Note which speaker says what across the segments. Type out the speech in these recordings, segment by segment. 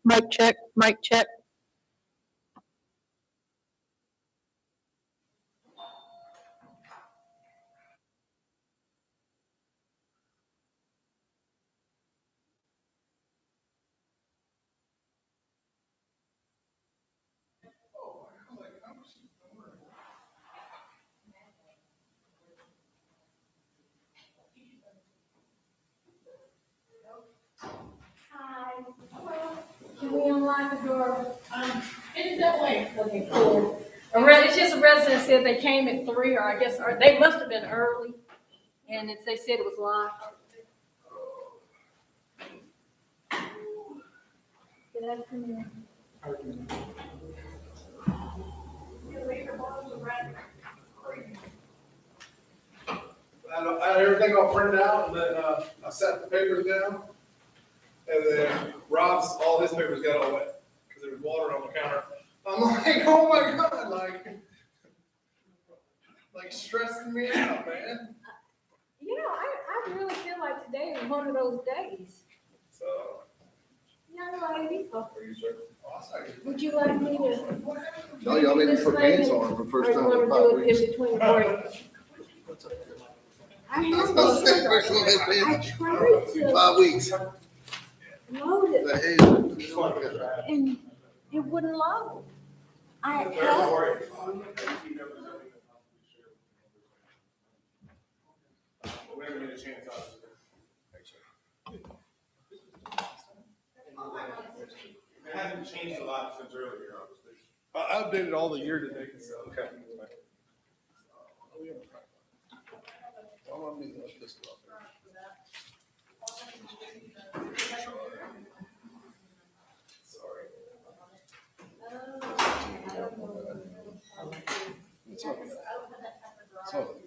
Speaker 1: Mic check, mic check.
Speaker 2: Hi. Can we unlock the door? It's that way. Okay, cool. It's just a resident said they came at 3, or I guess, or they must have been early, and they said it was locked. Good afternoon.
Speaker 3: I had everything all printed out, and then I sat the papers down, and then all his papers got all wet, because there was water on the counter. I'm like, oh my God, like stressing me out, man.
Speaker 2: You know, I really feel like today is one of those days.
Speaker 3: So,
Speaker 2: Young lady,
Speaker 3: for you, sir.
Speaker 2: would you like me to?
Speaker 4: No, y'all need to put pants on for the first time in 5
Speaker 2: Or you
Speaker 4: weeks.
Speaker 2: want to do it in between breaks? I have I tried to
Speaker 4: 5 weeks.
Speaker 2: load it
Speaker 4: The hell?
Speaker 2: and it wouldn't load.
Speaker 3: Whenever you get a chance, it hasn't changed a lot since earlier, obviously. I updated all the year-to-date stuff. Okay.
Speaker 4: I'm gonna be like this stuff. It's all good. It's all good.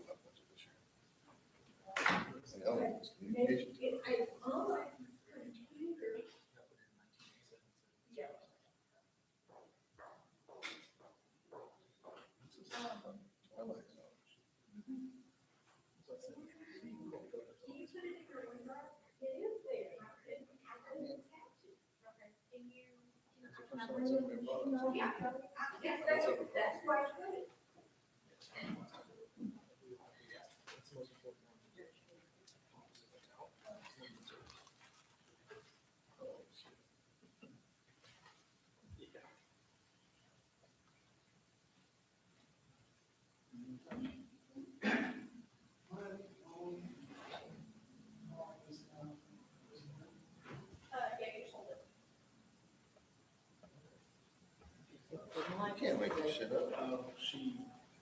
Speaker 4: I can't make this shit up.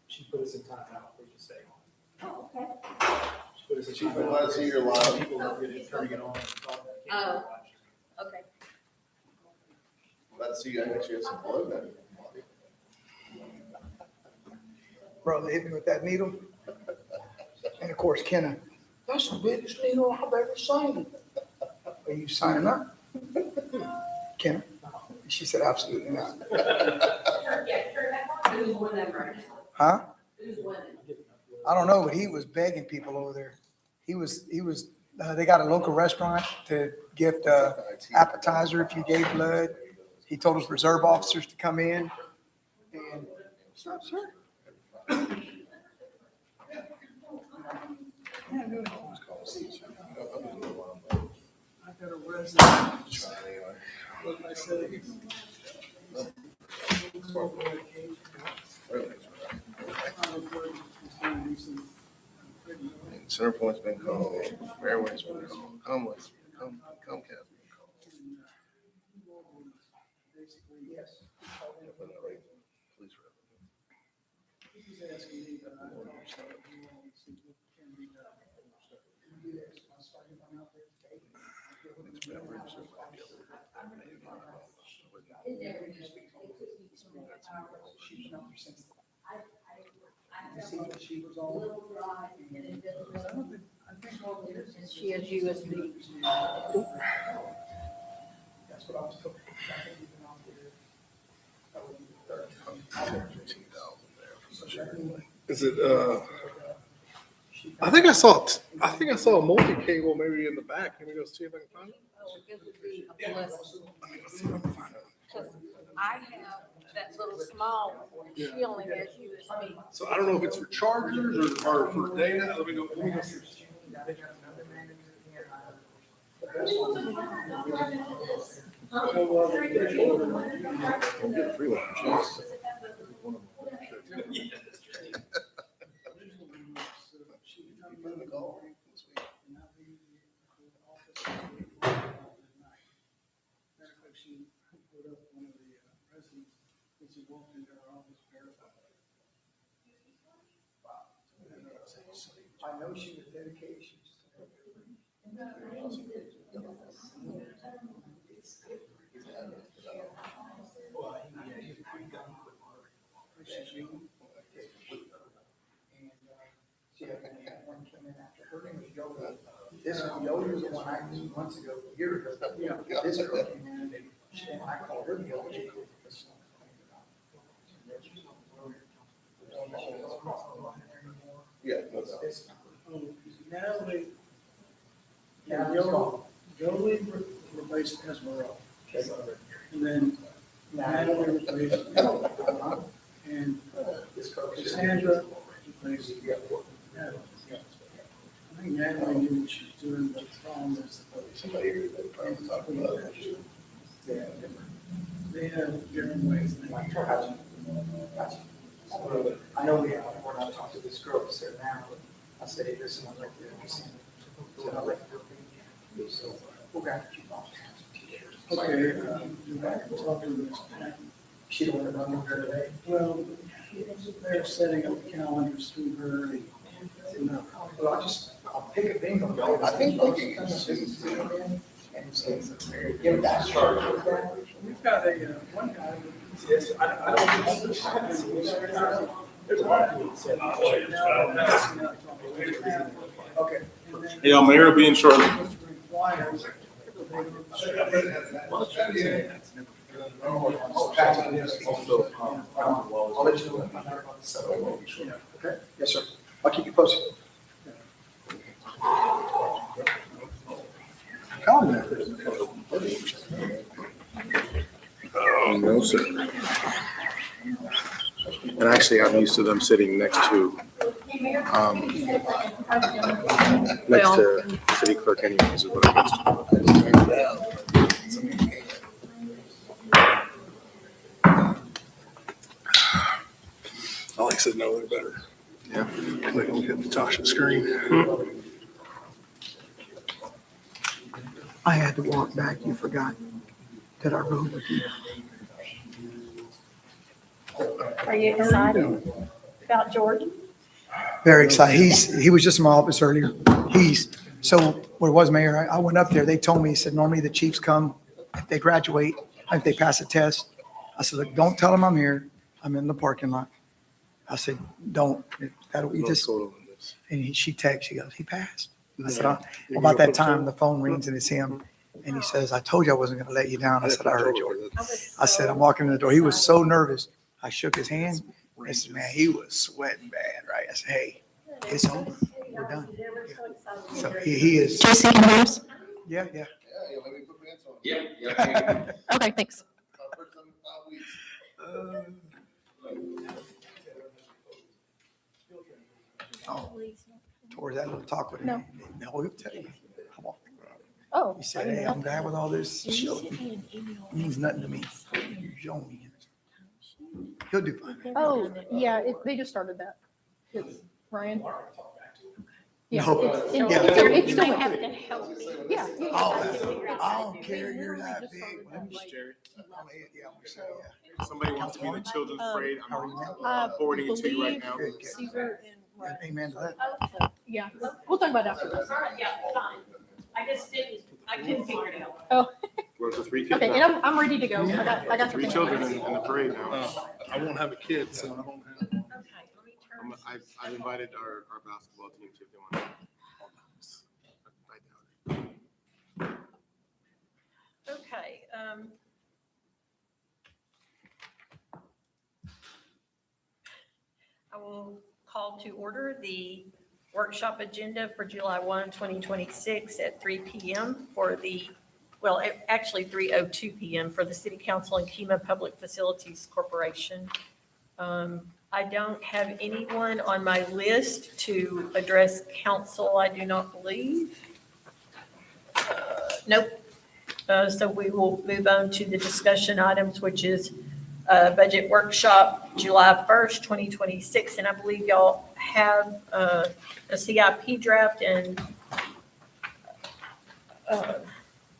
Speaker 5: She put us in timeout, we just stay on.
Speaker 2: Oh, okay.
Speaker 5: She put us in
Speaker 4: She
Speaker 5: timeout.
Speaker 4: let us see your live.
Speaker 5: People are turning it on.
Speaker 2: Oh. Okay.
Speaker 4: Let's see, I actually have some blood in it.
Speaker 6: Brother hit me with that needle. And of course, Kenna, that's the biggest needle I've ever seen. Are you signing up? Kenna? She said, absolutely not.
Speaker 2: Who's winning right now?
Speaker 6: Huh?
Speaker 2: Who's winning?
Speaker 6: I don't know, but he was begging people over there. They got a local restaurant to get appetizer if you gave blood. He told his reserve officers to come in and, sir. I got a resident. What did I say?
Speaker 4: Centerpoint's been called, Fairway's been called, Comcast been called.
Speaker 6: Yes.
Speaker 4: Police
Speaker 6: She was all.
Speaker 2: She has USB.
Speaker 6: That's what I was told.
Speaker 3: Is it, I think I saw a multi-cable maybe in the back. Can we go see if I can find it?
Speaker 2: it would be a blessing. Because I have that little small one, she only has USB.
Speaker 3: So I don't know if it's for chargers or for data. Let me go see.
Speaker 6: I know she was dedicated. This Yoda was the one I knew months ago, a year ago. Yeah. This girl came in, and I called her the Yoda.
Speaker 4: Yeah.
Speaker 1: Jolie replaced Esmeralda. And then Natalie replaced Ella. And Cassandra replaced Natalie. I think Natalie knew what she was doing, but the problem is they have different ways.
Speaker 6: I know we have, when I talked to this girl, I said, now, I said, hey, listen, I'd like to, so I'll let her be. So we're going to keep on.
Speaker 1: Okay, you have to talk to Ms. Patton.
Speaker 6: She don't want to run with her today.
Speaker 1: Well, they're setting up calendars through her. No.
Speaker 6: Well, I'll pick a bingo.
Speaker 4: I think they can
Speaker 6: And say, give that charge with that.
Speaker 1: We've got a, one guy.
Speaker 5: Yes, I don't think. There's a lot of people that said.
Speaker 6: Okay.
Speaker 7: Yeah, Mayor will be in shortly.
Speaker 1: Requires.
Speaker 6: I'll let you know. Okay, yes, sir. I'll keep you posted.
Speaker 4: No, sir. And actually, I'm used to them sitting next to city clerk anyways, is what I'm used to.
Speaker 3: Alex said no, they're better.
Speaker 4: Yeah.
Speaker 3: They don't hit Natasha's screen.
Speaker 6: I had to walk back. You forgot that I rode with you.
Speaker 2: Are you excited about Jordan?
Speaker 6: Very excited. He was just in my office earlier. So what it was, Mayor, I went up there. They told me, he said, normally the chiefs come, if they graduate, if they pass a test. I said, look, don't tell them I'm here. I'm in the parking lot. I said, don't. You just, and she texted, she goes, he passed. I said, about that time, the phone rings and it's him. And he says, I told you I wasn't going to let you down. I said, I heard you. I said, I'm walking in the door. He was so nervous. I shook his hand. I said, man, he was sweating bad, right? I said, hey, it's over. We're done. So he is.
Speaker 8: JC Andrews?
Speaker 6: Yeah.
Speaker 4: Yeah, let me put pants on.
Speaker 8: Yeah. Okay, thanks.
Speaker 6: Oh, towards that little talk with him.
Speaker 8: No.
Speaker 6: No, he'll tell you. Come on.
Speaker 8: Oh.
Speaker 6: He said, hey, I'm glad with all this. Show means nothing to me. You show me. He'll do fine.
Speaker 8: Oh, yeah, they just started that. It's Ryan. Yeah,
Speaker 6: No.
Speaker 8: it's
Speaker 2: You
Speaker 8: still,
Speaker 2: might have to help me.
Speaker 8: yeah.
Speaker 6: I don't care. You're that big.
Speaker 7: Jerry.
Speaker 6: Yeah,
Speaker 7: Somebody wants to be the children's parade.
Speaker 6: How are you now?
Speaker 7: I'm forwarding it to you right now.
Speaker 6: Good, good.
Speaker 8: Caesar and Ryan.
Speaker 6: Amen to that.
Speaker 8: Yeah, we'll talk about it after this.
Speaker 2: Yeah, fine. I couldn't figure it out.
Speaker 8: Oh,
Speaker 7: Where's the three kids
Speaker 8: okay, and
Speaker 7: now?
Speaker 8: I'm ready to go. I got
Speaker 7: Three children in the parade now.
Speaker 3: I won't have a kid, so I don't have.
Speaker 2: Okay, let me turn.
Speaker 7: I've invited our basketball team to if they want. I doubt it.
Speaker 2: Okay, I will call to order the workshop agenda for July 1, 2026 at 3 p.m. for the
Speaker 9: well, actually 3:02 PM for the City Council and Kema Public Facilities Corporation. I don't have anyone on my list to address council, I do not believe. Nope. So we will move on to the discussion items, which is budget workshop, July 1st, 2026. And I believe y'all have a CIP draft and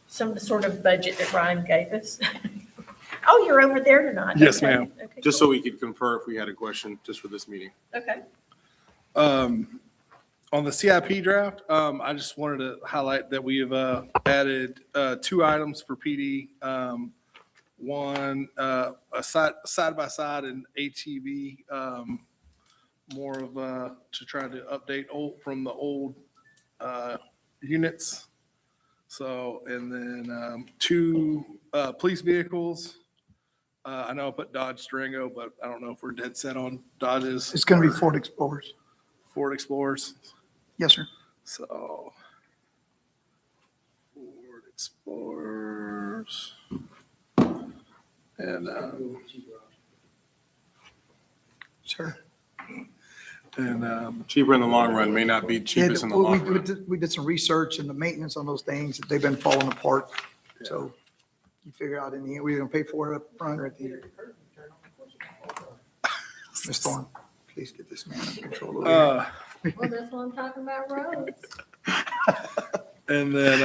Speaker 9: some sort of budget that Ryan gave us. Oh, you're over there tonight.
Speaker 7: Yes,
Speaker 9: Okay.
Speaker 7: ma'am.
Speaker 9: Okay,
Speaker 7: Just
Speaker 9: cool.
Speaker 7: so we could confer if we had a question just for this meeting.
Speaker 9: Okay.
Speaker 3: On the CIP draft, I just wanted to highlight that we have added 2 items for PD. One, a side-by-side and ATV, more of to try to update from the old units. So, and then 2 police vehicles. I know I put Dodge Durango, but I don't know if we're dead set on Dodges.
Speaker 6: It's going to be Ford Explorers.
Speaker 3: Ford Explorers.
Speaker 6: Yes, sir.
Speaker 3: So, Ford Explorers. And,
Speaker 6: Sure.
Speaker 7: Cheaper in the long run may not be
Speaker 6: Yeah,
Speaker 7: cheapest in the long run.
Speaker 6: we did some research and the maintenance on those things, they've been falling apart. So you figure out in the end, we're going to pay for it up front or at the end. Ms. Thorne, please get this man under control over here.
Speaker 2: Well, that's what I'm talking about, roads.
Speaker 3: And then,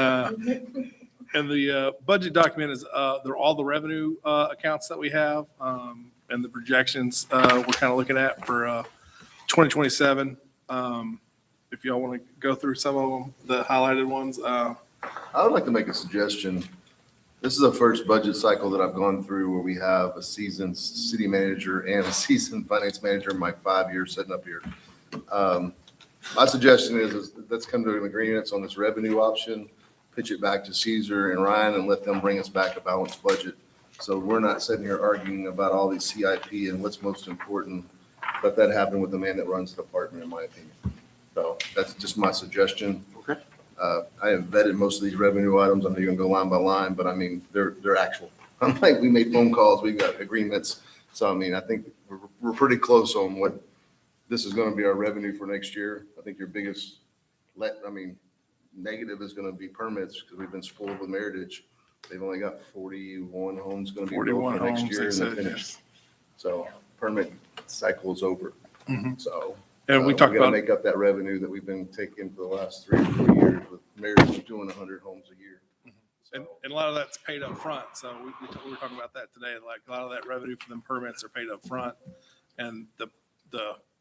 Speaker 3: and the budget document is, they're all the revenue accounts that we have, and the projections we're kind of looking at for 2027. If y'all want to go through some of them, the highlighted ones.
Speaker 10: I would like to make a suggestion. This is the first budget cycle that I've gone through where we have a seasoned city manager and a seasoned finance manager in my 5 years sitting up here. My suggestion is let's come to an agreement on this revenue option, pitch it back to Caesar and Ryan and let them bring us back a balanced budget. So we're not sitting here arguing about all these CIP and what's most important. Let that happen with the man that runs the department, in my opinion. So that's just my suggestion.
Speaker 7: Okay.
Speaker 10: I have vetted most of these revenue items. I know you're gonna go line by line, but I mean, they're actual. Unlike we made phone calls, we've got agreements. So I mean, I think we're pretty close on what this is gonna be our revenue for next year. I think your biggest negative is gonna be permits because we've been spoiled with Meritage. They've only got 41 homes gonna be built
Speaker 3: 41
Speaker 10: for next
Speaker 3: homes,
Speaker 10: year
Speaker 3: they
Speaker 10: and
Speaker 3: said,
Speaker 10: they're finished. So permit cycle is over.
Speaker 3: Mhm.
Speaker 10: So.
Speaker 3: And we talked
Speaker 10: gotta
Speaker 3: about,
Speaker 10: make up that revenue that we've been taking for the last 3 or 4 years with Meritage doing 100 homes a year.
Speaker 3: and a lot of that's paid up front. So we were talking about that today. Like a lot of that revenue for them permits are paid up front, and the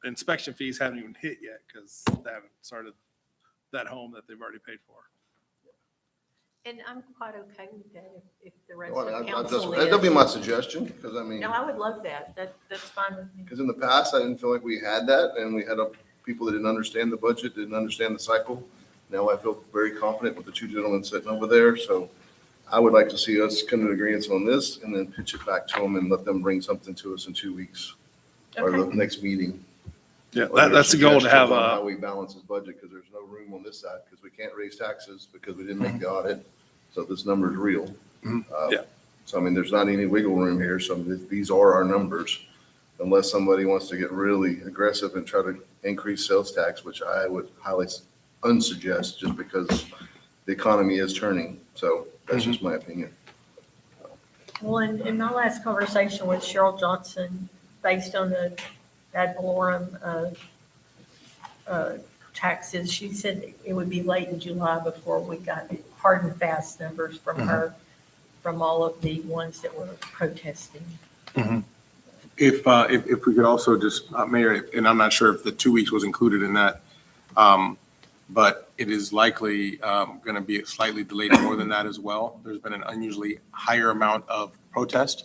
Speaker 3: inspection fees haven't even hit yet because they haven't started that home that they've already paid for.
Speaker 9: And I'm quite okay with that if the rest
Speaker 10: Well,
Speaker 9: of
Speaker 10: I-
Speaker 9: council
Speaker 10: That'll be
Speaker 9: is.
Speaker 10: my suggestion, because I mean,
Speaker 9: No, I would love that. That's fine with me.
Speaker 10: because in the past, I didn't feel like we had that, and we had people that didn't understand the budget, didn't understand the cycle. Now I feel very confident with the 2 gentlemen sitting over there, so I would like to see us come to agreements on this and then pitch it back to them and let them bring something to us in 2 weeks or the
Speaker 9: Okay.
Speaker 10: next meeting.
Speaker 3: Yeah,
Speaker 10: Or their
Speaker 3: that's the goal to have
Speaker 10: suggestions on
Speaker 3: a.
Speaker 10: How we balance this budget, because there's no room on this side, because we can't raise taxes because we didn't make the audit. So this number is real.
Speaker 3: Mhm. Yeah.
Speaker 10: So I mean, there's not any wiggle room here. So these are our numbers. Unless somebody wants to get really aggressive and try to increase sales tax, which I would highly unsuggest just because the economy is turning. So that's just my opinion.
Speaker 9: Well, in my last conversation with Cheryl Johnson, based on the ad valorem taxes, she said it would be late in July before we got hard and fast numbers from her, from all of the ones that were protesting.
Speaker 7: If we could also just, Mayor, and I'm not sure if the 2 weeks was included in that, but it is likely going to be slightly delayed more than that as well. There's been an unusually higher amount of protest.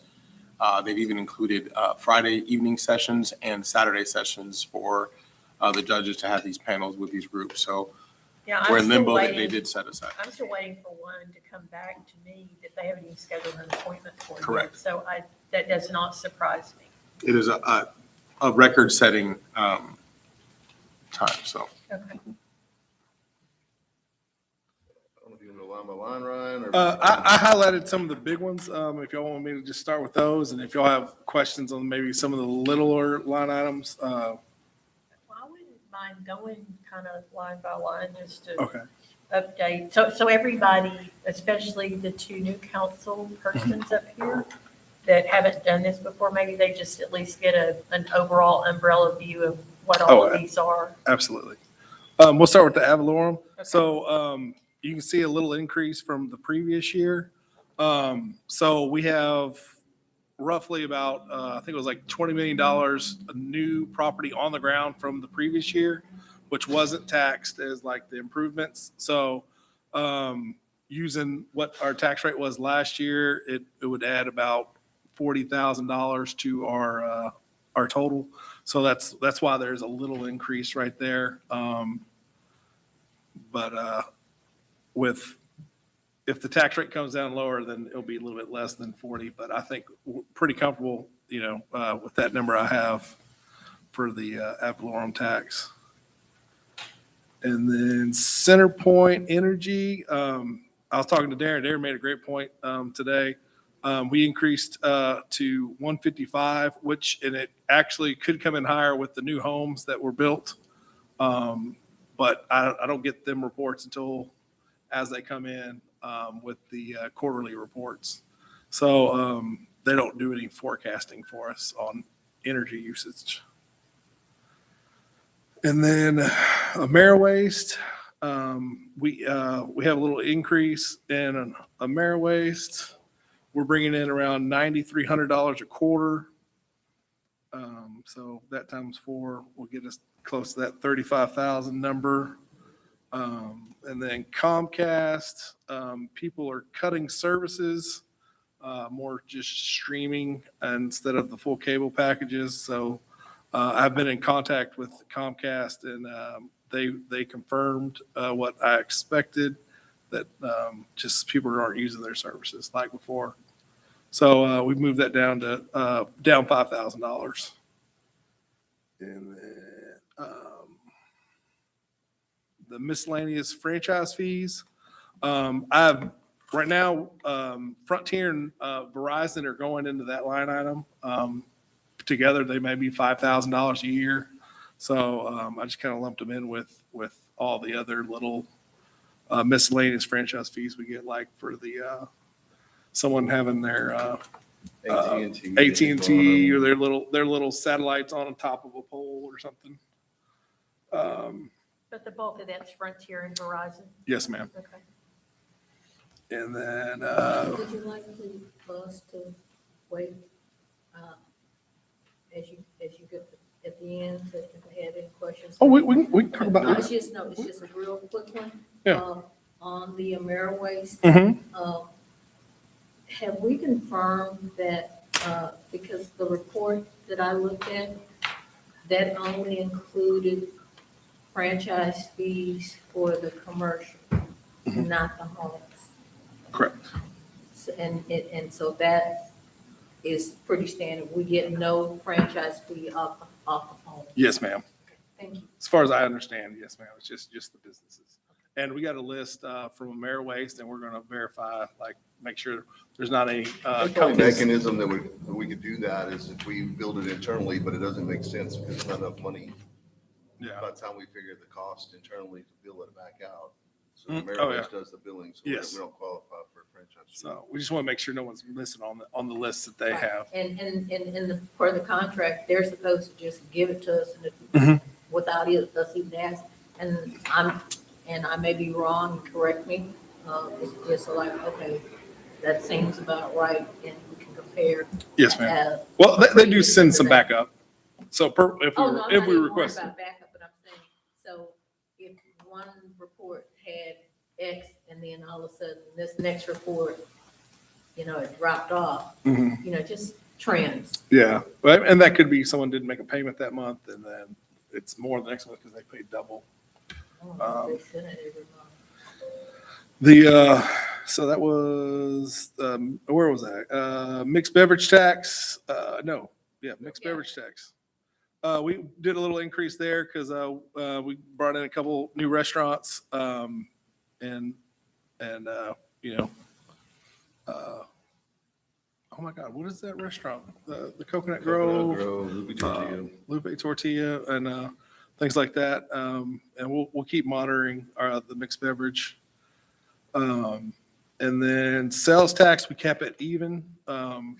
Speaker 7: They've even included Friday evening sessions and Saturday sessions for the judges to have these panels with these groups. So
Speaker 9: Yeah,
Speaker 7: we're
Speaker 9: I'm
Speaker 7: in
Speaker 9: still
Speaker 7: limbo that they
Speaker 9: waiting.
Speaker 7: did set aside.
Speaker 9: I'm still waiting for one to come back to me that they haven't even scheduled an appointment for yet.
Speaker 7: Correct.
Speaker 9: So that does not surprise me.
Speaker 7: It is a record-setting time, so.
Speaker 9: Okay.
Speaker 10: I don't know if you can go line by line, Ryan,
Speaker 3: I highlighted some of the big ones. If y'all want me to just start with those, and if y'all have questions on maybe some of the littler line items,
Speaker 9: Well, I wouldn't mind going kind of line by line just to
Speaker 3: okay.
Speaker 9: update. So everybody, especially the two new council persons up here that haven't done this before, maybe they just at least get an overall umbrella view of what all
Speaker 3: Oh,
Speaker 9: of these are.
Speaker 3: Absolutely. We'll start with the ad valorem. So you can see a little increase from the previous year. So we have roughly about, I think it was like $20 million, a new property on the ground from the previous year, which wasn't taxed as like the improvements. So using what our tax rate was last year, it would add about $40,000 to our total. So that's why there's a little increase right there. But if the tax rate comes down lower, then it'll be a little bit less than 40. But I think we're pretty comfortable, with that number I have for the ad valorem tax. And then CenterPoint Energy, I was talking to Darren. Darren made a great point today. We increased to 155, and it actually could come in higher with the new homes that were built. But I don't get them reports until as they come in with the quarterly reports. So they don't do any forecasting for us on energy usage. And then AmeriWaste, we have a little increase in AmeriWaste. We're bringing in around $9,300 a quarter. So that times 4 will get us close to that 35,000 number. And then Comcast, people are cutting services, more just streaming instead of the full cable packages. So I've been in contact with Comcast, and they confirmed what I expected, that just people aren't using their services like before. So we've moved that down to down $5,000. And then the miscellaneous franchise fees. I've right now, Frontier and Verizon are going into that line item. Together, they may be $5,000 a year. So I just kind of lumped them in with all the other little miscellaneous franchise fees we get, like for the someone having their AT&T or their little satellites on top of a pole or something.
Speaker 9: But the bulk of that's Frontier and Verizon.
Speaker 3: Yes, ma'am.
Speaker 9: Okay.
Speaker 3: And then
Speaker 2: Would you like us to wait, as you get at the end, if they have any questions?
Speaker 3: we can talk about
Speaker 2: No,
Speaker 3: that.
Speaker 2: it's just a real quick one.
Speaker 3: Yeah.
Speaker 2: On the AmeriWaste,
Speaker 3: Mhm.
Speaker 2: have we confirmed that, because the report that I looked at, that only included franchise fees for the commercial, not the homes?
Speaker 3: Correct.
Speaker 2: And so that is pretty standard. We get no franchise fee off the home.
Speaker 3: Yes, ma'am.
Speaker 2: Thank you.
Speaker 3: As far as I understand, yes, ma'am. It's just the businesses. And we got a list from AmeriWaste, and we're going to verify, like, make sure there's not any
Speaker 10: The only
Speaker 3: companies.
Speaker 10: mechanism that we could do that is if we build it internally, but it doesn't make sense because there's not enough money
Speaker 3: Yeah.
Speaker 10: by the time we figure the cost internally to bill it back out. So
Speaker 3: Oh, yeah.
Speaker 10: AmeriWaste does the billing, so we
Speaker 3: Yes.
Speaker 10: don't qualify for a franchise.
Speaker 3: So we just want to make sure no one's missing on the list that they have.
Speaker 2: And for the contract, they're supposed to just give it to us and
Speaker 3: Mhm.
Speaker 2: without us even asking. And I may be wrong, correct me. It's just like, okay, that seems about right, and we can compare.
Speaker 3: Yes, ma'am.
Speaker 2: uh,
Speaker 3: Well, they do send some backup. So if
Speaker 2: Oh, no,
Speaker 3: we
Speaker 2: I'm not even worried
Speaker 3: request it.
Speaker 2: about backup, but I'm saying, so if one report had X and then all of a sudden this next report, it dropped off,
Speaker 3: Mhm.
Speaker 2: just trends.
Speaker 3: Yeah, but and that could be someone didn't make a payment that month, and then it's more the next month because they paid double.
Speaker 2: They send it every month.
Speaker 3: So that was where was that? Mixed beverage tax. Mixed
Speaker 2: Yeah.
Speaker 3: beverage tax. We did a little increase there because we brought in a couple new restaurants, and oh my God, what is that restaurant? The Coconut Grove,
Speaker 10: Lupe Tortilla.
Speaker 3: Lupe Tortilla, and things like that. And we'll keep monitoring the mixed beverage. And then sales tax, we kept it even. The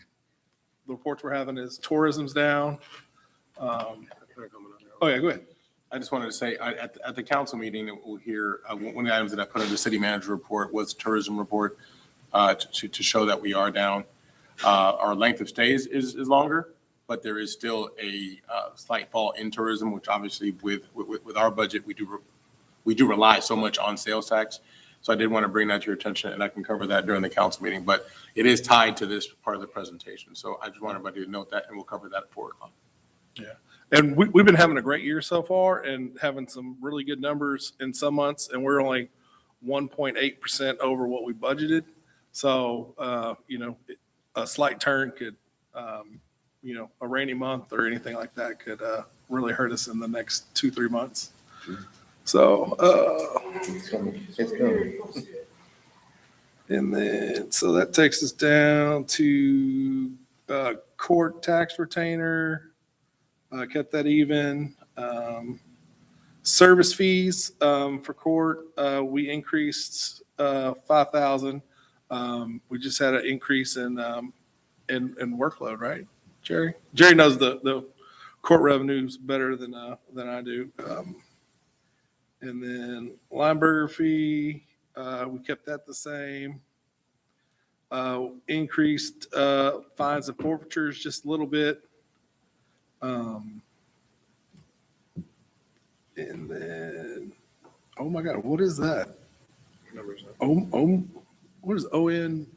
Speaker 3: reports we're having is tourism's down. Oh yeah, go ahead.
Speaker 7: I just wanted to say, at the council meeting, we'll hear, one of the items that I put in the city manager report was tourism report, to show that we are down. Our length of stays is longer, but there is still a slight fall in tourism, which obviously with our budget, we do rely so much on sales tax. So I did want to bring that to your attention, and I can cover that during the council meeting, but it is tied to this part of the presentation. So I just want everybody to note that, and we'll cover that at 4 o'clock.
Speaker 3: Yeah. And we've been having a great year so far and having some really good numbers in some months, and we're only 1.8% over what we budgeted. So, a slight turn could, a rainy month or anything like that could really hurt us in the next 2-3 months. So,
Speaker 10: It's coming.
Speaker 3: and then, so that takes us down to court tax retainer. Kept that even. Service fees for court, we increased 5,000. We just had an increase in workload, right, Jerry? Jerry knows the court revenues better than I do. And then Lineberger fee, we kept that the same. Increased fines and forfeitures just a little bit. And then, oh my God, what is that? What is OM?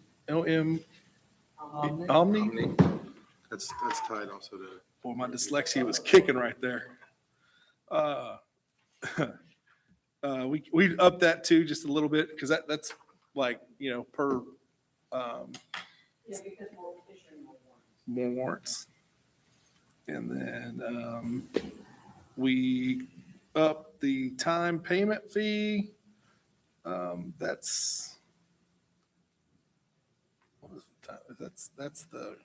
Speaker 3: Omni?
Speaker 7: That's tied also to.
Speaker 3: Boy, my dyslexia was kicking right there. We upped that too, just a little bit, because that's like, per, more warrants. And then we up the time payment fee. That's what is the time? That's the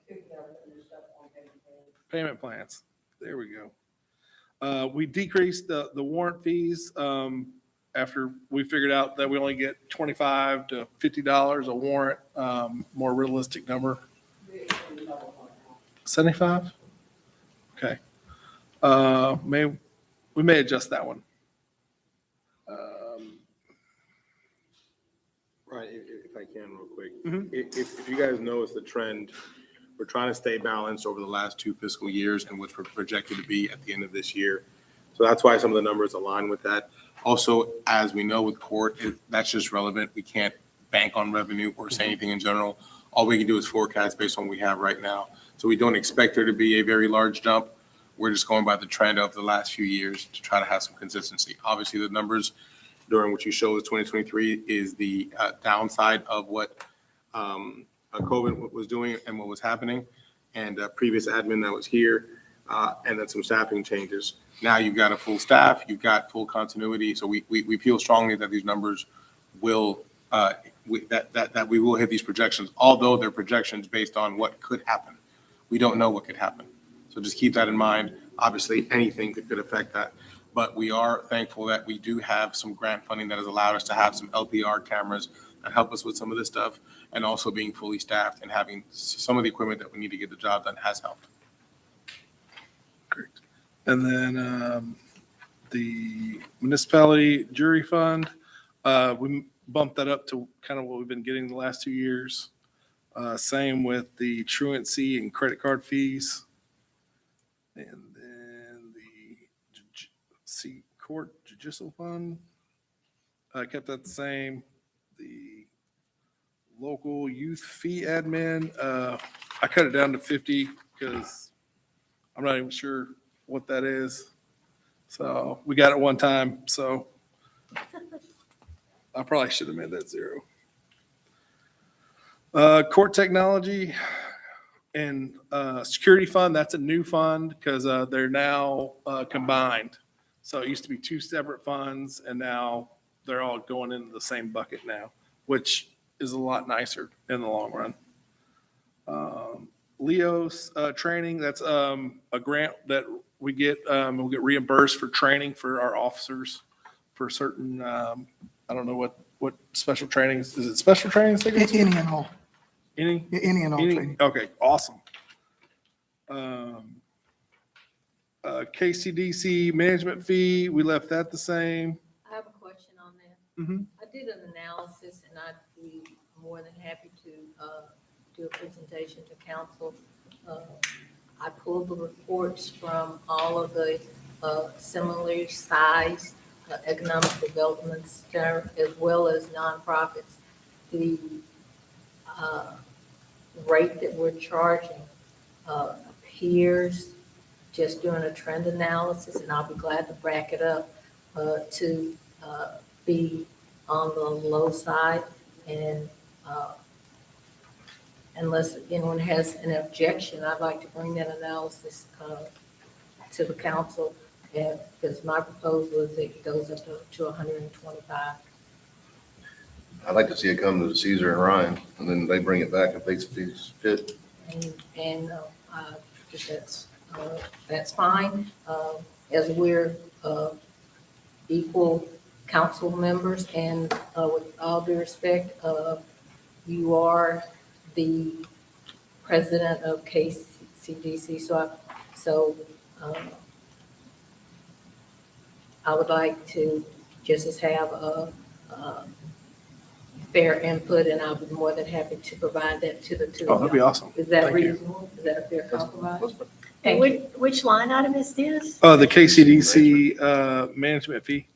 Speaker 3: payment plans. There we go. We decreased the warrant fees after we figured out that we only get $25 to $50 a warrant. More realistic number. 75? Okay. We may adjust that one.
Speaker 7: Right, if I can real quick.
Speaker 3: Mhm.
Speaker 7: If you guys notice the trend, we're trying to stay balanced over the last 2 fiscal years and which we're projected to be at the end of this year. So that's why some of the numbers align with that. Also, as we know with court, that's just relevant. We can't bank on revenue or say anything in general. All we can do is forecast based on what we have right now. So we don't expect there to be a very large jump. We're just going by the trend of the last few years to try to have some consistency. Obviously, the numbers during which you show is 2023 is the downside of what COVID was doing and what was happening, and previous admin that was here, and then some staffing changes. Now you've got a full staff, you've got full continuity, so we feel strongly that these numbers will, that we will hit these projections, although they're projections based on what could happen. We don't know what could happen. So just keep that in mind. Obviously, anything could affect that. But we are thankful that we do have some grant funding that has allowed us to have some LPR cameras that help us with some of this stuff, and also being fully staffed and having some of the equipment that we need to get the job done has helped.
Speaker 3: Great. And then the municipality jury fund, we bumped that up to kind of what we've been getting the last 2 years. Same with the truancy and credit card fees. And then the court judicial fund, I kept that the same. The local youth fee admin, I cut it down to 50 because I'm not even sure what that is. So we got it one time, so I probably should have made that 0. Court technology and security fund, that's a new fund because they're now combined. So it used to be 2 separate funds, and now they're all going into the same bucket now, which is a lot nicer in the long run. Leo's training, that's a grant that we get, we'll get reimbursed for training for our officers for certain, I don't know what special trainings, is it special trainings?
Speaker 6: Any and all,
Speaker 3: Any?
Speaker 6: any and all
Speaker 3: Any?
Speaker 6: training.
Speaker 3: Okay, awesome. KCDC management fee, we left that the same.
Speaker 2: I have a question on that.
Speaker 3: Mhm.
Speaker 2: I did an analysis and I'd be more than happy to do a presentation to council. I pulled the reports from all of the similarly sized economic developments as well as nonprofits. The rate that we're charging appears, just doing a trend analysis, and I'll be glad to back it up, to be on the low side. And unless anyone has an objection, I'd like to bring that analysis to the council, because my proposal is it goes up to 125.
Speaker 10: I'd like to see it come to Caesar and Ryan, and then they bring it back if they see fit.
Speaker 2: And if that's fine, as we're equal council members, and with all due respect, you are the president of KCDC, so I would like to just have a fair input, and I'll be more than happy to provide that to the two
Speaker 3: Oh,
Speaker 2: of
Speaker 3: that'd be
Speaker 2: y'all.
Speaker 3: awesome.
Speaker 2: Is that
Speaker 3: Thank you.
Speaker 2: reasonable? Is that a fair compromise?
Speaker 9: And which line item is this?
Speaker 3: The KCDC management fee.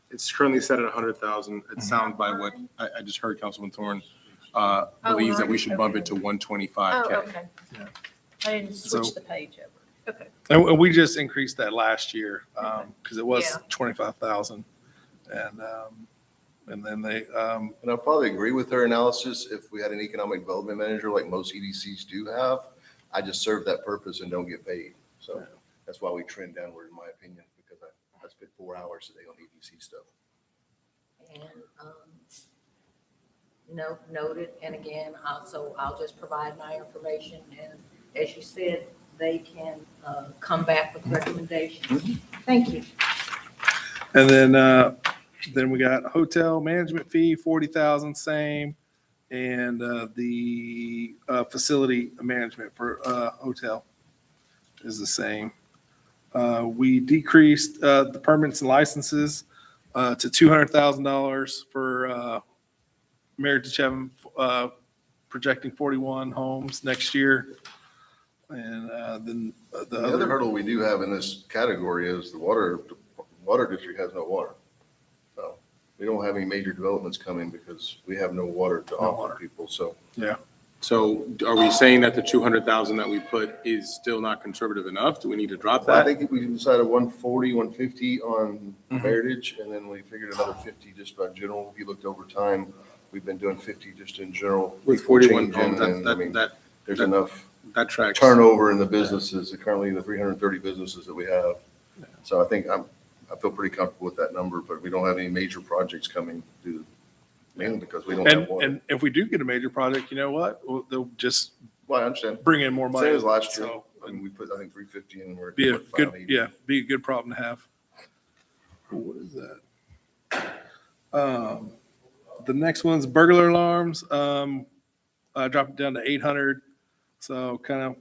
Speaker 7: It's currently set at 100,000. It sounds by what I just heard Councilman Thorne believes that we should bump it to 125K.
Speaker 9: Oh, okay.
Speaker 3: Yeah.
Speaker 9: I didn't switch
Speaker 3: So-
Speaker 9: the page over. Okay.
Speaker 3: And we just increased that last year because it was
Speaker 9: Yeah.
Speaker 3: 25,000. And then they,
Speaker 10: And I'll probably agree with her analysis if we had an economic development manager like most EDCs do have. I just serve that purpose and don't get paid. So that's why we trend downward, in my opinion, because I spent 4 hours a day on EDC stuff.
Speaker 2: And, noted, and again, I'll just provide my information, and as you said, they can, come back with recommendations. Thank you.
Speaker 3: and then we got hotel management fee, 40,000, same. And the facility management for hotel is the same. We decreased the permits and licenses to $200,000 for Married to Chevron, projecting 41 homes next year. And then the
Speaker 10: The other
Speaker 3: other,
Speaker 10: hurdle we do have in this category is the water district has no water. So we don't have any major developments coming because we have no water to offer people, so.
Speaker 7: So are we saying that the 200,000 that we put is still not conservative enough? Do we need to drop
Speaker 10: I
Speaker 7: that?
Speaker 10: think we decided 140, 150 on
Speaker 3: Mhm.
Speaker 10: Heritage, and then we figured another 50 just about general. If you looked over time, we've been doing 50 just in general.
Speaker 7: With
Speaker 10: People
Speaker 7: 41
Speaker 10: changing,
Speaker 7: homes,
Speaker 10: and I mean, there's
Speaker 7: that-
Speaker 10: enough
Speaker 7: that tracks.
Speaker 10: turnover in the businesses, currently the 330 businesses that we have. So I think I feel pretty comfortable with that number, but we don't have any major projects coming due, mainly because we don't have
Speaker 3: and
Speaker 10: water.
Speaker 3: if we do get a major project, you know what? They'll just
Speaker 10: Well, I understand.
Speaker 3: bring in more money.
Speaker 10: Same as last year,
Speaker 3: So,
Speaker 10: and we put, I think, 350 in, and we're at
Speaker 3: Be a
Speaker 10: what,
Speaker 3: good,
Speaker 10: 580.
Speaker 3: yeah, be a good problem to have. What is that? The next one's burglar alarms. I dropped it down to 800. So kind of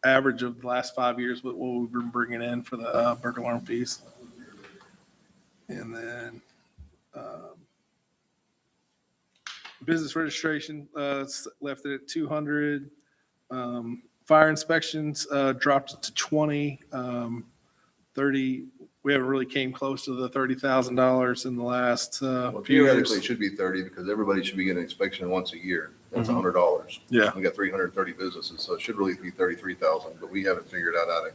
Speaker 3: average of the last 5 years, what we've been bringing in for the burglar alarm fees. And then business registration, left it at 200. Fire inspections dropped it to 20. 30, we haven't really came close to the $30,000 in the last
Speaker 10: Well,
Speaker 3: few
Speaker 10: theoretically,
Speaker 3: years.
Speaker 10: it should be 30 because everybody should be getting an inspection once a year. That's
Speaker 3: Mhm.
Speaker 10: $100.
Speaker 3: Yeah.
Speaker 10: We got 330 businesses, so it should really be 33,000, but we haven't figured out how to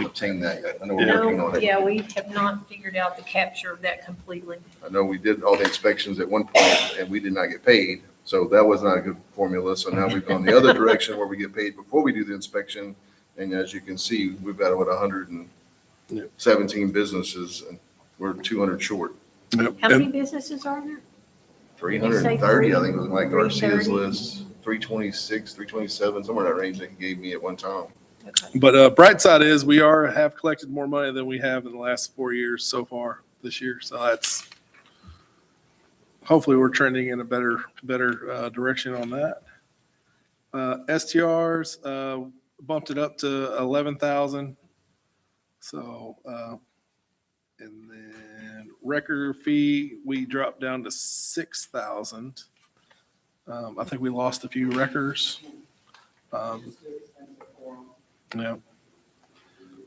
Speaker 10: obtain that yet. I know we're working on
Speaker 9: No,
Speaker 10: it.
Speaker 9: yeah, we have not figured out the capture of that completely.
Speaker 10: I know we did all the inspections at one point and we did not get paid. So that was not a good formula. So now we've gone the other direction where we get paid before we do the inspection. And as you can see, we've got what 117 businesses and we're 200 short.
Speaker 3: Yep.
Speaker 9: How many businesses are there?
Speaker 10: 330, I think was Mike Garcia's
Speaker 9: 330?
Speaker 10: list, 326, 327, somewhere in that range that he gave me at one time.
Speaker 9: Okay.
Speaker 3: But bright side is we have collected more money than we have in the last 4 years so far this year. So that's, hopefully we're trending in a better direction on that. STRs, bumped it up to 11,000. So, and then record fee, we dropped down to 6,000. I think we lost a few records. Yeah.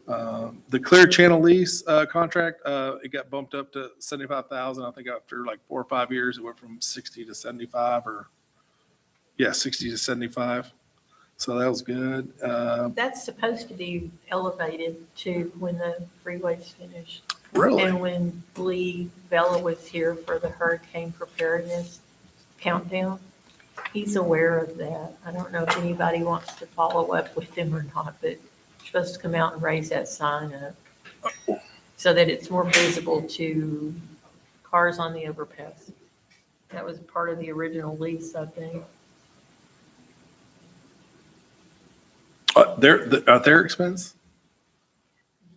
Speaker 3: The Clear Channel lease contract, it got bumped up to 75,000. I think after like 4 or 5 years, it went from 60 to 75 60 to 75. So that was good.
Speaker 9: That's supposed to be elevated to when the freeway's finished.
Speaker 3: Really?
Speaker 9: And when Lee Bella was here for the hurricane preparedness countdown, he's aware of that. I don't know if anybody wants to follow up with him or not, but you're supposed to come out and raise that sign up so that it's more visible to cars on the overpass. That was part of the original lease, I think.
Speaker 3: At their expense?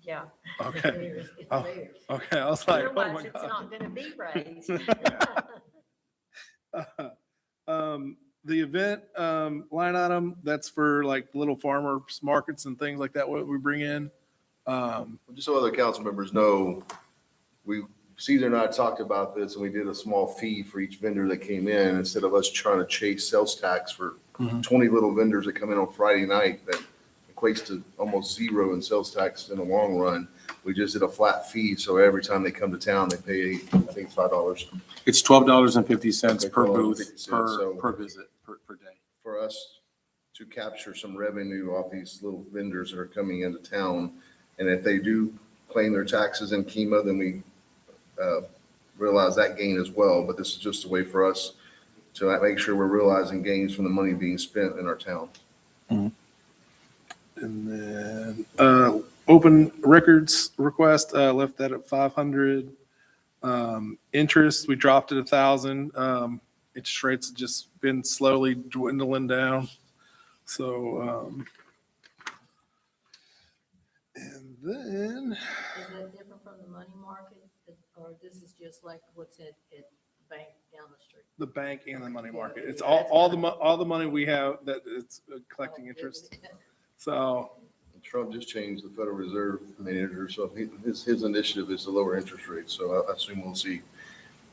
Speaker 9: Yeah.
Speaker 3: Okay.
Speaker 9: It's
Speaker 3: Oh,
Speaker 9: theirs.
Speaker 3: Okay. I was like, oh
Speaker 9: Otherwise,
Speaker 3: my
Speaker 9: it's
Speaker 3: God.
Speaker 9: not gonna be raised.
Speaker 3: The event line item, that's for like little farmers markets and things like that, what we bring in.
Speaker 10: Just so other council members know, Caesar and I talked about this, and we did a small fee for each vendor that came in, instead of us trying to chase sales tax for 20 little vendors that come in on Friday night that equates to almost zero in sales tax in the long run. We just did a flat fee, so every time they come to town, they pay, I think, $5
Speaker 7: It's $12.50
Speaker 10: Okay,
Speaker 7: per
Speaker 10: $12.50,
Speaker 7: booth,
Speaker 10: so-
Speaker 7: per visit, per day.
Speaker 10: for us to capture some revenue off these little vendors that are coming into town. And if they do claim their taxes in Kima, then we realize that gain as well. But this is just a way for us to make sure we're realizing gains from the money being spent in our town.
Speaker 3: And then open records request, left that at 500. Interest, we dropped it 1,000. Interest rates have just been slowly dwindling down. So, and then,
Speaker 2: Is that different from the money market, or this is just like what's at bank down the street?
Speaker 3: the bank and the money market, it's all the money we have that it's collecting interest. So,
Speaker 10: Trump just changed the Federal Reserve manager, so his initiative is to lower interest rates. So I assume we'll see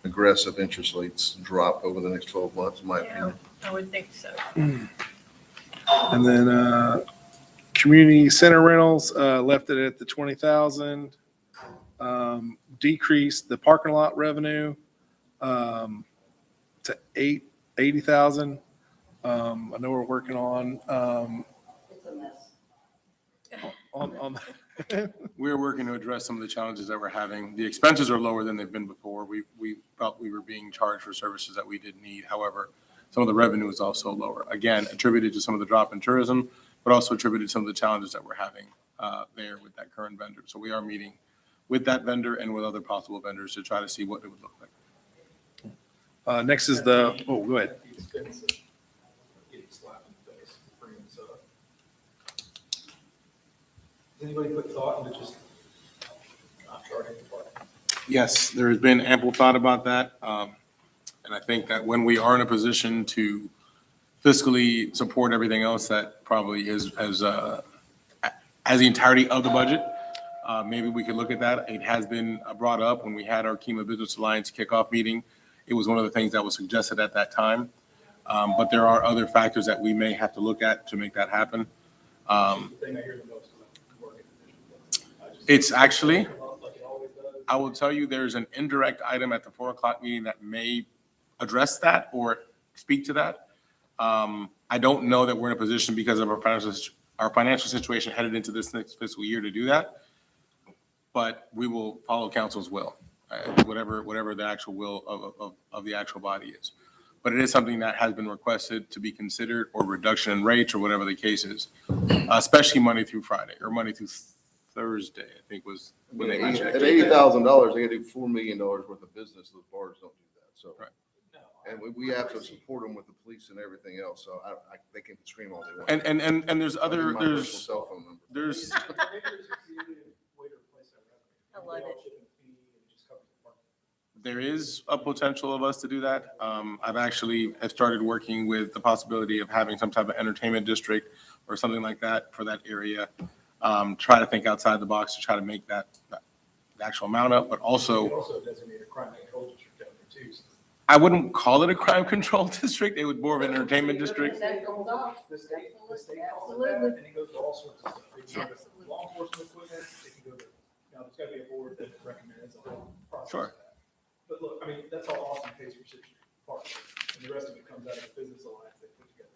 Speaker 10: aggressive interest rates drop over the next 12 months, in my
Speaker 9: Yeah,
Speaker 10: opinion.
Speaker 9: I would think so.
Speaker 3: and then, community center rentals, left it at the 20,000. Decreased the parking lot revenue, to 80,000. I know we're working on,
Speaker 2: It's a mess.
Speaker 3: on,
Speaker 7: We're working to address some of the challenges that we're having. The expenses are lower than they've been before. We felt we were being charged for services that we didn't need. However, some of the revenue is also lower. Again, attributed to some of the drop in tourism, but also attributed to some of the challenges that we're having there with that current vendor. So we are meeting with that vendor and with other possible vendors to try to see what it would look like.
Speaker 3: next is go ahead.
Speaker 5: The expense of getting slapped in the face, bringing this up. Has anybody put thought into just not charging the park?
Speaker 7: Yes, there has been ample thought about that. And I think that when we are in a position to fiscally support everything else that probably is as the entirety of the budget, maybe we could look at that. It has been brought up when we had our Kima Business Alliance kickoff meeting. It was one of the things that was suggested at that time. But there are other factors that we may have to look at to make that happen.
Speaker 5: The thing I hear the most about the market division.
Speaker 7: It's actually,
Speaker 5: Like it always does.
Speaker 7: I will tell you, there's an indirect item at the 4:00 meeting that may address that or speak to that. I don't know that we're in a position because of our financial situation headed into this next fiscal year to do that. But we will follow council's will, whatever the actual will of the actual body is. But it is something that has been requested to be considered, or reduction in rates, or whatever the case is, especially Monday through Friday, or Monday through Thursday, I think was when they mentioned
Speaker 10: At
Speaker 7: it.
Speaker 10: $80,000, they gotta do $4 million worth of business. Those bars don't do that, so.
Speaker 7: Right.
Speaker 5: No,
Speaker 10: And we have to support them with the police and everything else, so they can scream all they want.
Speaker 7: And there's
Speaker 10: I'll give you
Speaker 7: other,
Speaker 10: my personal
Speaker 7: there's,
Speaker 10: cell phone number.
Speaker 7: there's,
Speaker 9: I love it.
Speaker 7: there is a potential of us to do that. I've actually have started working with the possibility of having some type of entertainment district or something like that for that area. Try to think outside the box to try to make that the actual amount up, but also,
Speaker 5: Also designate a crime control district down there too. So
Speaker 7: I wouldn't call it a crime control district. It would more of an entertainment district.
Speaker 5: The state calls it that, and it goes to all sorts of stuff. They can go to law enforcement equipment, they can go to, now, there's gotta be a board that recommends a whole process.
Speaker 7: Sure.
Speaker 5: But look, I mean, that's how Austin pays for Sixth Street Park, and the rest of it comes out of the business alliance they put together.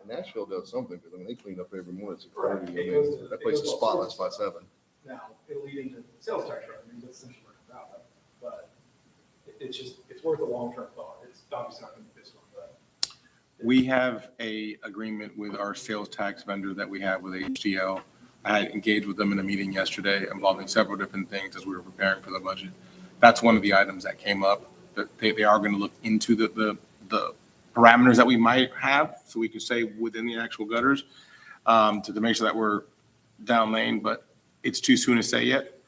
Speaker 10: Nashville does something, because I mean, they clean up every morning. It's incredible.
Speaker 5: Right. It goes to-
Speaker 10: That place
Speaker 5: it
Speaker 10: is
Speaker 5: goes to
Speaker 10: spotless by
Speaker 5: schools.
Speaker 10: 7.
Speaker 5: Now, it'll lead into sales tax revenue, that's essentially what it's about, but it's just, it's worth a long-term thought. It's obviously not gonna be this one, but.
Speaker 7: We have a agreement with our sales tax vendor that we have with HDL. I had engaged with them in a meeting yesterday involving several different things as we were preparing for the budget. That's one of the items that came up, that they are going to look into the parameters that we might have, so we can stay within the actual gutters, to make sure that we're down lane, but it's too soon to say yet.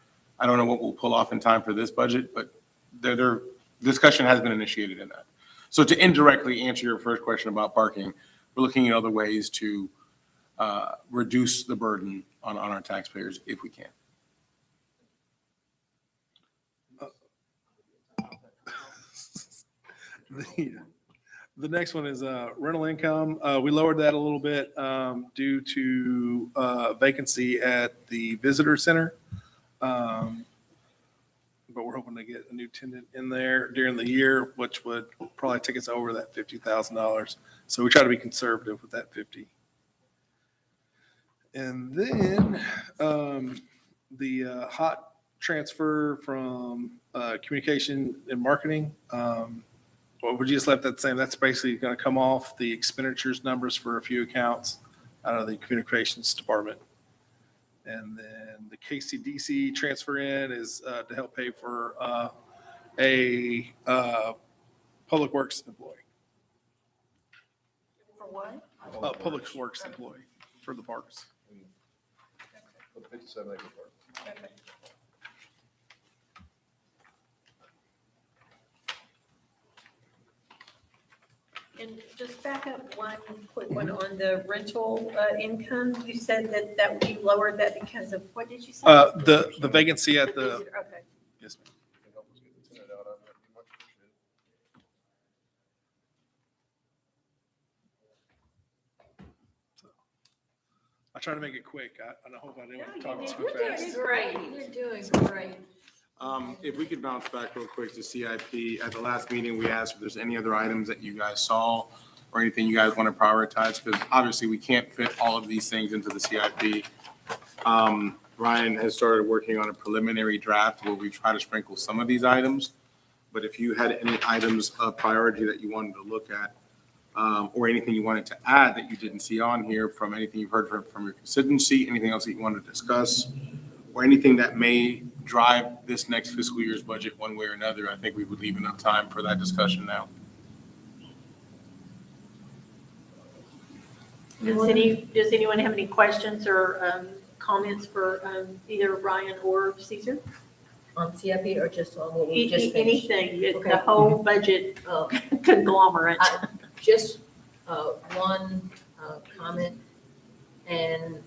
Speaker 7: I don't know what we'll pull off in time for this budget, but their discussion has been initiated in that. So to indirectly answer your first question about parking, we're looking at other ways to reduce the burden on our taxpayers if we can.
Speaker 3: The next one is rental income. We lowered that a little bit due to vacancy at the visitor center. But we're hoping to get a new tenant in there during the year, which would probably take us over that $50,000. So we try to be conservative with that 50. And then the hot transfer from communication and marketing. Well, we just left that the same. That's basically going to come off the expenditures numbers for a few accounts out of the communications department. And then the KCDC transfer in is to help pay for a public works employee,
Speaker 9: For what?
Speaker 3: public works employee for the parks.
Speaker 10: For the 57 acre park.
Speaker 9: Okay. And just back up one quick one on the rental income. You said that we lowered that because of, what did you say?
Speaker 3: The vacancy at the,
Speaker 9: visitor, okay.
Speaker 3: yes, ma'am.
Speaker 10: Can help us get the tenant out. I'd much appreciate it.
Speaker 3: I try to make it quick. I hope I didn't want to talk too
Speaker 2: You're
Speaker 3: fast.
Speaker 2: doing great, you're doing great.
Speaker 7: If we could bounce back real quick to CIP, at the last meeting, we asked if there's any other items that you guys saw or anything you guys want to prioritize, because obviously we can't fit all of these things into the CIP. Ryan has started working on a preliminary draft where we try to sprinkle some of these items. But if you had any items of priority that you wanted to look at, or anything you wanted to add that you didn't see on here from anything you've heard from your constituency, anything else that you wanted to discuss, or anything that may drive this next fiscal year's budget one way or another, I think we would leave enough time for that discussion now.
Speaker 9: Does anyone have any questions or comments for either Ryan or Caesar?
Speaker 2: On CIP or just on what we just finished?
Speaker 9: Anything,
Speaker 2: Okay.
Speaker 9: the whole budget conglomerate.
Speaker 2: Just one comment, and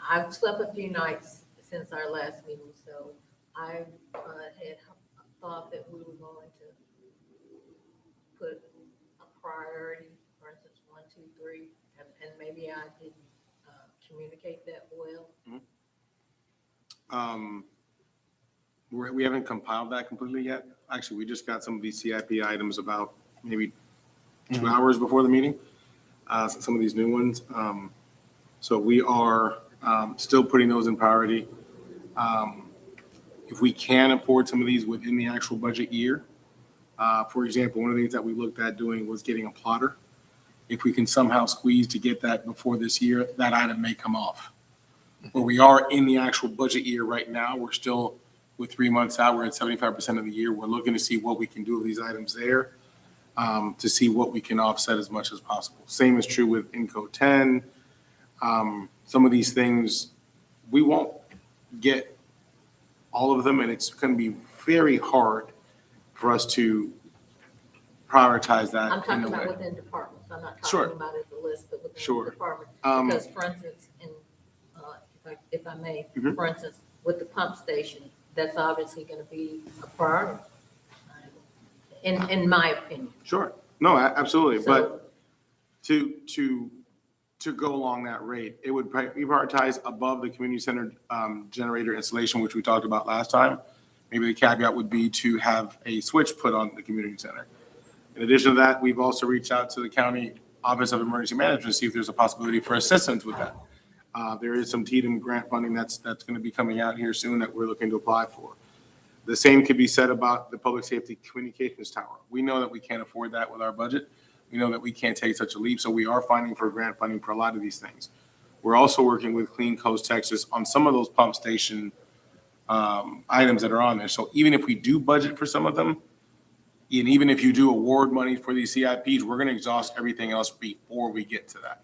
Speaker 2: I've slept a few nights since our last meeting, so I had thought that we were going to put a priority, for instance, 1, 2, 3, and maybe I didn't communicate that well.
Speaker 7: We haven't compiled that completely yet. Actually, we just got some of these CIP items about maybe 2 hours before the meeting, some of these new ones. So we are still putting those in priority. If we can afford some of these within the actual budget year, for example, one of the things that we looked at doing was getting a plotter. If we can somehow squeeze to get that before this year, that item may come off. Where we are in the actual budget year right now, we're still, with 3 months out, we're at 75% of the year. We're looking to see what we can do with these items there. to see what we can offset as much as possible. Same is true with Inco 10. Some of these things, we won't get all of them, and it's going to be very hard for us to prioritize that
Speaker 2: I'm
Speaker 7: in
Speaker 2: talking
Speaker 7: a
Speaker 2: about
Speaker 7: way.
Speaker 2: within departments, I'm not
Speaker 7: Sure.
Speaker 2: talking about as a list, but within
Speaker 7: Sure.
Speaker 2: the department.
Speaker 7: Um,
Speaker 2: Because for instance, if I may,
Speaker 7: Mhm.
Speaker 2: for instance, with the pump station, that's obviously gonna be a priority, in my opinion.
Speaker 7: Sure. No, absolutely. But
Speaker 2: So,
Speaker 7: to go along that rate, it would be prioritized above the community center generator installation, which we talked about last time. Maybe the caveat would be to have a switch put on the community center. In addition to that, we've also reached out to the county Office of Emergency Management to see if there's a possibility for assistance with that. There is some TDM grant funding that's going to be coming out here soon that we're looking to apply for. The same could be said about the public safety communications tower. We know that we can't afford that with our budget. We know that we can't take such a leap, so we are finding for grant funding for a lot of these things. We're also working with Clean Coast Texas on some of those pump station items that are on there. So even if we do budget for some of them, and even if you do award money for these CIPs, we're going to exhaust everything else before we get to that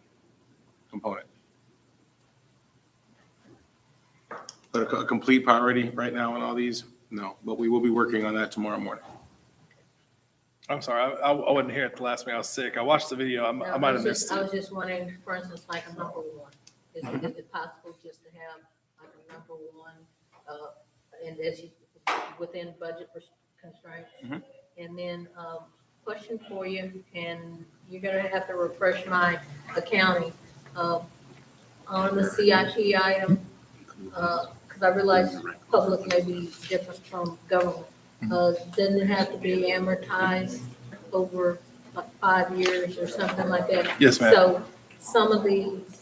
Speaker 7: component. But a complete priority right now on all these, no, but we will be working on that tomorrow morning.
Speaker 3: I'm sorry, I wasn't here at the last meeting. I was sick. I watched the video.
Speaker 2: no,
Speaker 3: I might have missed
Speaker 2: I
Speaker 3: it.
Speaker 2: was just wondering, for instance, like a number one, is it possible just to have like a number one, and as you, within budget constraints?
Speaker 3: Mhm.
Speaker 2: And then, question for you, and you're gonna have to refresh my accounting, on the CIP item, because I realize public may be different from government. Doesn't it have to be amortized over like 5 years or something like that?
Speaker 3: Yes, ma'am.
Speaker 2: So some of these,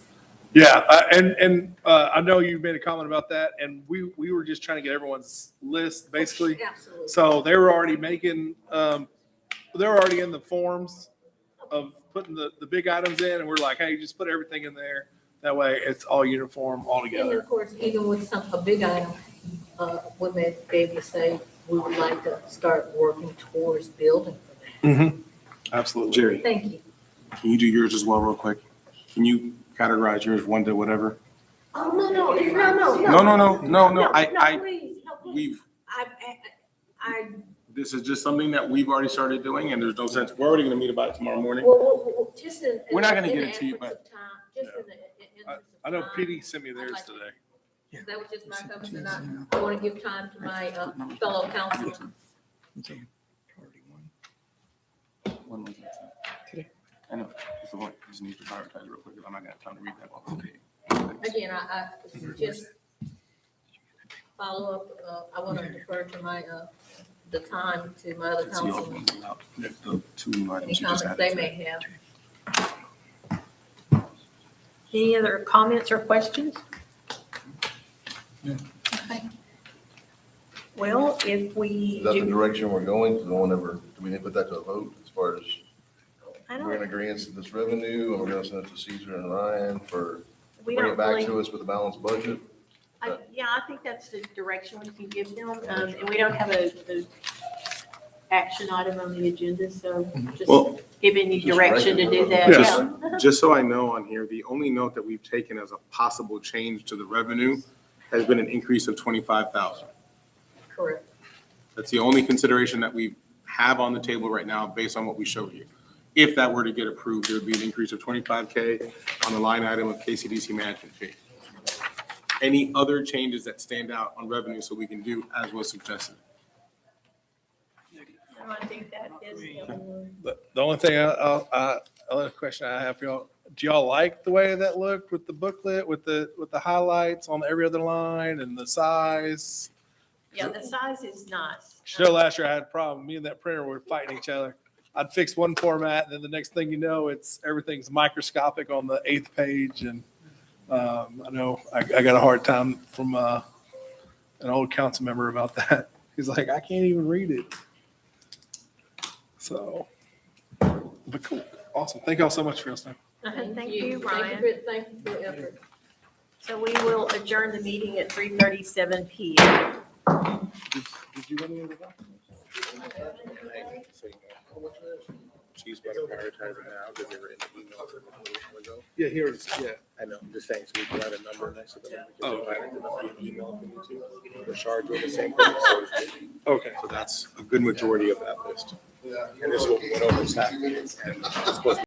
Speaker 3: Yeah, and I know you made a comment about that, and we were just trying to get everyone's list, basically.
Speaker 2: absolutely.
Speaker 3: So they were already making, they're already in the forms of putting the big items in, and we're like, hey, just put everything in there. That way it's all uniform, all
Speaker 2: And
Speaker 3: together.
Speaker 2: of course, even with a big item, when they be able to say, we would like to start working towards building for that.
Speaker 3: Mm-hmm. Absolutely.
Speaker 7: Jerry,
Speaker 2: Thank you.
Speaker 7: can you do yours as well real quick? Can you categorize yours one to whatever?
Speaker 2: Oh, no,
Speaker 7: No,
Speaker 2: Please, no, please.
Speaker 7: we've,
Speaker 2: I,
Speaker 7: this is just something that we've already started doing and there's no sense. We're already going to meet about it tomorrow morning.
Speaker 2: well, just in.
Speaker 7: We're not gonna
Speaker 2: in
Speaker 7: get
Speaker 2: the
Speaker 7: it to you,
Speaker 2: interest
Speaker 7: but-
Speaker 2: of time, just in the interest
Speaker 3: I
Speaker 2: of
Speaker 3: know
Speaker 2: time,
Speaker 3: PD sent me theirs
Speaker 2: like-
Speaker 3: today.
Speaker 2: That was just my comment, and I want to give time to my fellow councilmen.
Speaker 7: When was that? Today. I know, it's the point, just need to prioritize real quick, 'cause I'm not gonna have time to read that one. Okay.
Speaker 2: Again, I just follow up, I want to defer to my, the time to my other
Speaker 7: It's the old
Speaker 2: councilmen,
Speaker 7: ones about the two
Speaker 2: any
Speaker 7: items you just
Speaker 2: comments
Speaker 7: added.
Speaker 2: they may have.
Speaker 9: Any other comments or questions? Okay. Well, if we
Speaker 10: Is that the
Speaker 9: do,
Speaker 10: direction we're going? Does no one ever, do we need to put that to a vote as far as
Speaker 9: I
Speaker 10: we're in
Speaker 9: don't,
Speaker 10: agreement to this revenue and we're gonna send it to Caesar and Ryan for,
Speaker 9: we
Speaker 10: bring
Speaker 9: don't
Speaker 10: it back
Speaker 9: really,
Speaker 10: to us with a balanced budget?
Speaker 9: yeah, I think that's the direction we can give them. And we don't have a action item on the agenda, so
Speaker 7: Well,
Speaker 9: just giving you
Speaker 10: just
Speaker 9: direction to do that.
Speaker 7: Yes.
Speaker 9: Yeah.
Speaker 7: Just so I know on here, the only note that we've taken as a possible change to the revenue has been an increase of 25,000.
Speaker 2: Correct.
Speaker 7: That's the only consideration that we have on the table right now based on what we showed you. If that were to get approved, there would be an increase of 25K on the line item of KCDC management fee. Any other changes that stand out on revenue so we can do as was suggested?
Speaker 9: I think that is
Speaker 3: The only thing other question I have for y'all, do y'all like the way that looked with the booklet, with the highlights on every other line and the size?
Speaker 9: yeah, the size is nice.
Speaker 3: Sure, last year I had a problem. Me and that printer were fighting each other. I'd fix one format, and then the next thing you know, everything's microscopic on the 8th page. And I know I got a hard time from an old council member about that. He's like, I can't even read it. So, but cool, awesome. Thank y'all so much for your time.
Speaker 9: Thank you, Ryan.
Speaker 2: Thank you for your effort.
Speaker 9: So we will adjourn the meeting at 3:37 PM.
Speaker 7: Did you want any of the documents? you just want to prioritize them now because they were in the email from a little ago.
Speaker 3: Yeah, here it is, yeah.
Speaker 7: I know, I'm just saying, so we can write a number next to them.
Speaker 3: Oh.
Speaker 7: Because they're not in the email if we need to. The charge doing the same thing, so
Speaker 3: Okay.
Speaker 7: that's a good majority of that list. And this is what we went over this half, and it's supposed to be